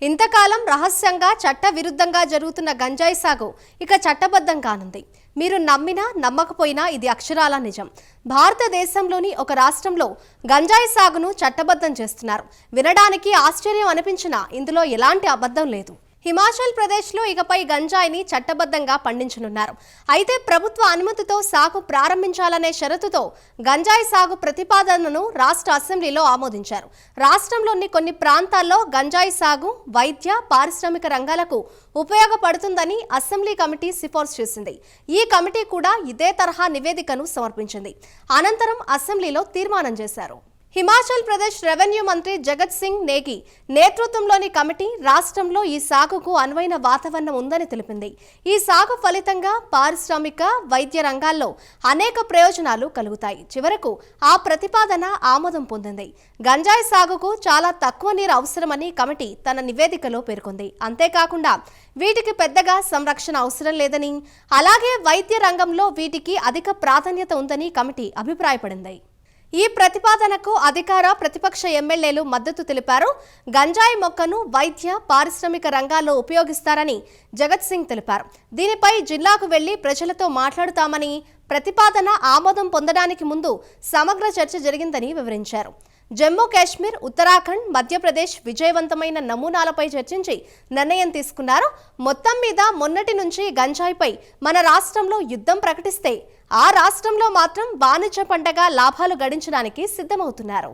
ఇంతకాలం రహస్యంగా చట్ట విరుద్ధంగా జరుగుతున్న గంజాయి సాగు ఇక చట్టబద్ధం కానుంది. మీరు నమ్మినా నమ్మకపోయినా ఇది అక్షరాల నిజం. భారతదేశంలోని ఒక రాష్ట్రంలో గంజాయి సాగును చట్టబద్ధం చేస్తున్నారు. వినడానికి ఆశ్చర్యం అనిపించినా ఇందులో ఎలాంటి అబద్ధం లేదు. హిమాచల్ ప్రదేశ్లో ఇకపై గంజాయిని చట్టబద్ధంగా పండించనున్నారు. అయితే ప్రభుత్వ అనుమతితో సాగు ప్రారంభించాలనే షరతుతో గంజాయి సాగు ప్రతిపాదనను రాష్ట్ర అసెంబ్లీలో ఆమోదించారు. రాష్ట్రంలోని కొన్ని ప్రాంతాల్లో గంజాయి సాగు వైద్య పారిశ్రామిక రంగాలకు ఉపయోగపడుతుందని అసెంబ్లీ కమిటీ సిఫార్సు చేసింది. ఈ కమిటీ కూడా ఇదే తరహా నివేదికను సమర్పించింది. అనంతరం అసెంబ్లీలో తీర్మానం చేశారు. హిమాచల్ ప్రదేశ్ రెవెన్యూ మంత్రి జగత్ సింగ్ నేగి నేతృత్వంలోని కమిటీ రాష్ట్రంలో ఈ సాగుకు అనువైన వాతావరణం ఉందని తెలిపింది. ఈ సాగు ఫలితంగా పారిశ్రామిక వైద్య రంగాల్లో అనేక ప్రయోజనాలు కలుగుతాయి. చివరకు ఆ ప్రతిపాదన ఆమోదం పొందింది. గంజాయి సాగుకు చాలా తక్కువ నీరు అవసరమని కమిటీ తన నివేదికలో పేర్కొంది. అంతేకాకుండా వీటికి పెద్దగా సంరక్షణ అవసరం లేదని, అలాగే వైద్య రంగంలో వీటికి అధిక ప్రాధాన్యత ఉందని కమిటీ అభిప్రాయపడింది. ఈ ప్రతిపాదనకు అధికార ప్రతిపక్ష ఎమ్మెల్యేలు మద్దతు తెలిపారు. గంజాయి మొక్కను వైద్య పారిశ్రామిక రంగాల్లో ఉపయోగిస్తారని జగత్ సింగ్ తెలిపారు. దీనిపై జిల్లాకు వెళ్లి ప్రజలతో మాట్లాడుతామని, ప్రతిపాదన ఆమోదం పొందడానికి ముందు సమగ్ర చర్చ జరిగిందని వివరించారు. జమ్మూ కాశ్మీర్, ఉత్తరాఖండ్, మధ్యప్రదేశ్ విజయవంతమైన నమూనాలపై చర్చించి నిర్ణయం తీసుకున్నారు. మొత్తం మీద మొన్నటి నుంచి గంజాయిపై మన రాష్ట్రంలో యుద్ధం ప్రకటిస్తే ఆ రాష్ట్రంలో మాత్రం వాణిజ్య పంటగా లాభాలు గడించడానికి సిద్ధమవుతున్నారు.